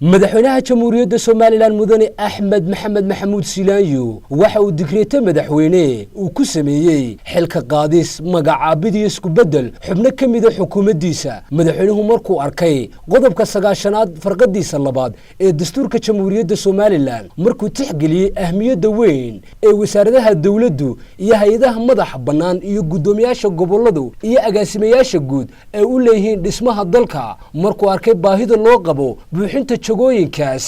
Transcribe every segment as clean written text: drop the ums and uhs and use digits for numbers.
madaxweynaha jamhuuriyadda Soomaaliland mudane Axmed Maxamed Maxamuud Silaanyo waxa uu digreeto madaxweyne uu ku sameeyay xilka qaadis magacaabid iyo isku bedel xubno kamid ah xukuumaddiisa madaxweynuhu markuu arkay qodobka 9aad farqadiisa labaad ee dastuurka jamhuuriyadda Soomaaliland markuu tixgeliyay ahmiyadda weyn ee wasaaradaha dawladdu iyo hay'adaha madax bannaan iyo gudoomiyaasha goboladu iyo agaasimayaasha guud ee u leeyihiin dhismaha dalka markuu arkay baahida loo qabo buuxinta jagooyinkaas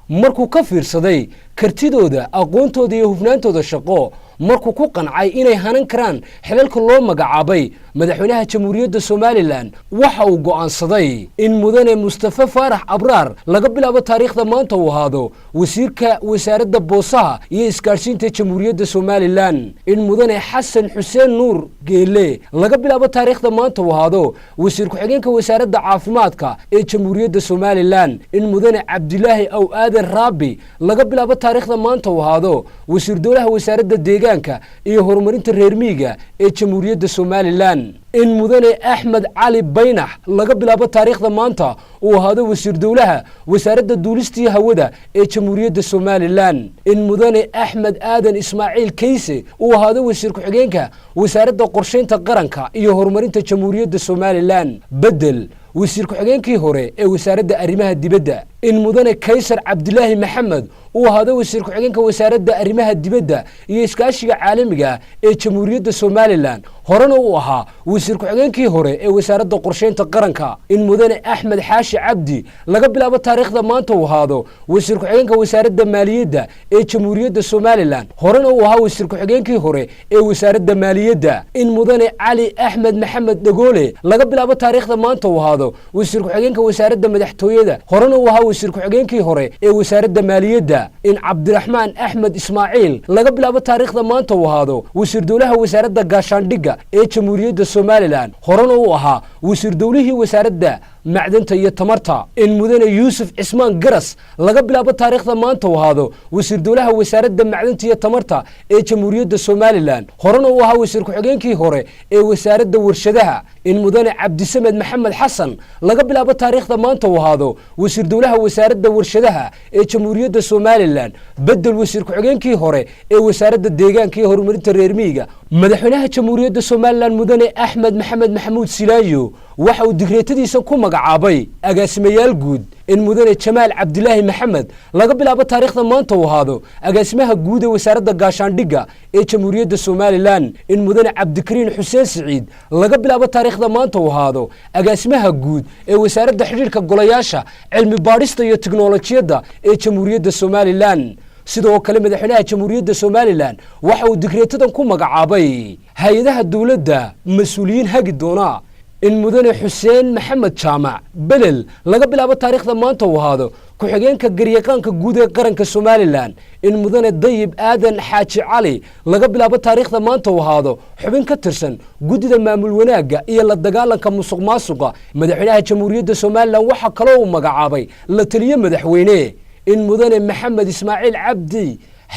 markuu ka fiirsaday kartidooda aqoontooda iyo hufnaantooda shaqo markuu ku qancay inay hanan karaan xilalka loo magacaabay madaxweynaha jamhuuriyadda Soomaaliland waxa uu go'aansaday in mudane Mustafa Faarax Abraar laga bilaabo taariikhda maanta uu ahaado wasiirka wasaaradda boosaha iyo isgaarsiinta jamhuuriyadda Soomaaliland in mudane Xasan Xuseen Nuur Geele laga bilaabo taariikhda maanta uu ahaado wasiir ku-xigeenka wasaaradda caafimaadka ee jamhuuriyadda Soomaaliland in mudane Cabdilaahi Aw Aadan Raabi laga bilaabo taariikhda maanta uu ahaado wasiir dowlaha wasaaradda deegaanka iyo horumarinta reer miyiga ee jamhuuriyadda Soomaaliland in mudane Axmed Cali Baynax laga bilaabo taariikhda maanta uu ahaado wasiir dowlaha wasaaradda duulistii hawada ee jamhuuriyadda Soomaaliland in mudane Axmed Aadan Ismaaciil Kayse uu ahaado wasiir ku-xigeenka wasaaradda qorsheynta qaranka iyo horumarinta jamhuuriyadda Soomaaliland bedel wasiir ku-xigeenkii hore ee wasaaradda arrimaha dibadda in mudane Kaysar Cabdilaahi Maxamed uu ahaado wasiir ku-xigeenka wasaaradda arrimaha dibadda iyo iskaashiga caalamiga ee jamhuuriyadda Soomaaliland horena uu ahaa wasiir ku-xigeenkii hore ee wasaaradda qorsheynta qaranka in mudane Axmed Xaashi Cabdi laga bilaabo taariikhda maanta uu ahaado wasiir ku-xigeenka wasaaradda maaliyadda ee jamhuuriyadda Soomaaliland horena uu ahaa wasiir ku-xigeenkii hore ee wasaaradda maaliyadda in mudane Cali Axmed Maxamed Dhagoole laga bilaabo taariikhda maanta uu ahaado wasiir ku-xigeenka wasaaradda madaxtooyada horena uu ahaa wasiir ku-xigeenkii hore ee wasaaradda maaliyadda in Cabdiraxmaan Axmed Ismaaciil laga bilaabo taariikhda maanta uu ahaado wasiir dowlaha wasaaradda gaashaandhigga ee jamhuuriyadda Soomaaliland horena uu ahaa wasiir dowlihii wasaaradda macdanta iyo tamarta in mudane Yuusuf Cismaan Garas laga bilaabo taariikhda maanta uu ahaado wasiir dowlaha wasaaradda macdanta iyo tamarta ee jamhuuriyadda Soomaaliland horena uu ahaa wasiir ku-xigeenkii hore ee wasaaradda warshadaha in mudane Cabdisamed Maxamed Xasan laga bilaabo taariikhda maanta uu ahaado wasiir dowlaha wasaaradda warshadaha ee jamhuuriyadda Soomaaliland bedel wasiir ku-xigeenkii hore ee wasaaradda deegaanka iyo horumarinta reer miyiga madaxweynaha jamhuuriyadda Soomaaliland mudane Axmed Maxamed Maxamuud Silaanyo waxa uu digreetadiisa ku magacaabay agaasimayaal guud in mudane Jamaal Cabdilaahi Maxamed laga bilaabo taariikhda maanta uu ahaado agaasimaha guud ee wasaaradda gaashaandhigga ee jamhuuriyadda Soomaaliland in mudane Cabdikariin Xuseen Siciid laga bilaabo taariikhda maanta uu ahaado agaasimaha guud ee wasaaradda xiriirka golayaasha cilmi baadhista iyo tiknoolajiyadda ee jamhuuriyadda Soomaaliland sidoo kale madaxweynaha jamhuuriyadda Soomaaliland waxa uu digreetadan ku magacaabay hay'adaha dawladda mas'uuliyiin hagi doona in mudane Xuseen Maxamed Jaamac Belel laga bilaabo taariikhda maanta uu ahaado ku-xigeenka garyaqaanka guud ee qaranka Soomaaliland in mudane Dayib Aadan Xaaji Cali laga bilaabo taariikhda maanta uu ahaado xubin ka tirsan guddida maamul wanaagga iyo la dagaalanka musuqmaasuqa madaxweynaha jamhuuriyadda Soomaaliland waxa kale oo magacaabay la taliye madaxweyne in mudane Maxamed Ismaaciil Cabdi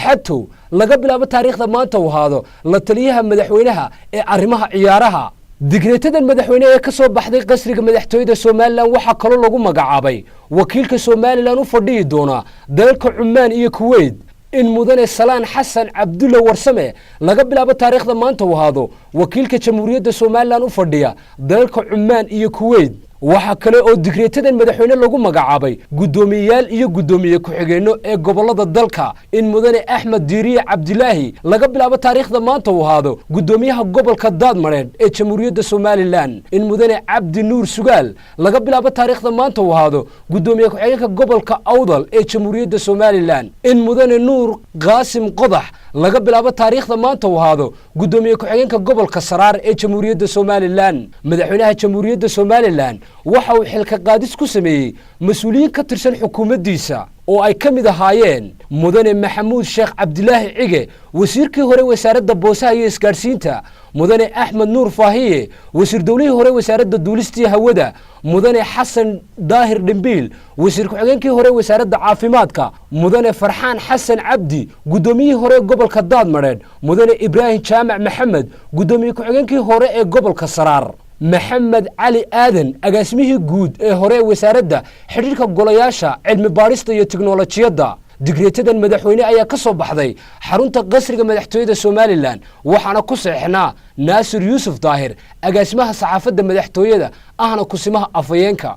Xatow laga bilaabo taariikhda maanta uu ahaado la taliyaha madaxweynaha ee arrimaha ciyaaraha digreetadan madaxweyne ee ka soo baxday qasriga madaxtooyada Soomaaliland waxa kale lagu magacaabay wakiilka Soomaaliland u fadhiyi doona dalalka Cumaan iyo Kuwait in mudane Salaan Xasan Cabdulla Warsame laga bilaabo taariikhda maanta uu ahaado wakiilka jamhuuriyadda Soomaaliland u fadhiya dalalka Cumaan iyo Kuwait waxa kale oo digreetadan madaxweyne lagu magacaabay gudoomiyayaal iyo gudoomiye ku-xigeenno ee gobolada dalka in mudane Axmed Diiriye Cabdilaahi laga bilaabo taariikhda maanta uu ahaado gudoomiyaha gobolka Daadmareed ee jamhuuriyadda Soomaaliland in mudane Cabdi Nuur Sugaal laga bilaabo taariikhda maanta uu ahaado gudoomiye ku-xigeenka gobolka Awdal ee jamhuuriyadda Soomaaliland in mudane Nuur Qaasim Qodax laga bilaabo taariikhda maanta uu ahaado gudoomiye ku-xigeenka gobolka Saraar ee jamhuuriyadda Soomaaliland madaxweynaha jamhuuriyadda Soomaaliland waxa uu xilka qaadis ku sameeyay mas'uuliyiin ka tirsan xukuumaddiisa oo ay ka mid ahaayeen mudane Maxamuud Sheekh Cabdilaahi Cige wasiirkii hore wasaaradda boosaha iyo isgaarsiinta mudane Axmed Nuur Faahiye wasiir dowlihii hore wasaaradda duulistii hawada mudane Xasan Daahir Dhimbiil wasiir ku-xigeenkii hore wasaaradda caafimaadka mudane Farxaan Xasan Cabdi gudoomiyihii hore gobolka Daadmareed mudane Ibraahim Jaamac Maxamed gudoomiye ku-xigeenkii hore ee gobolka Saraar maxamed cali aadan agaasimihii guud ee hore ee wasaaradda xidhiirka golayaasha cilmi baadhista iyo tiknoolajiyadda. digreetadan madaxweyne ayaa ka soo baxday xarunta qasriga madaxtooyada Somaliland waxaana ku saxeexnaa Naasir Yuusuf Daahir agaasimaha saxaafadda madaxtooyada ahna kusimaha afayeenka.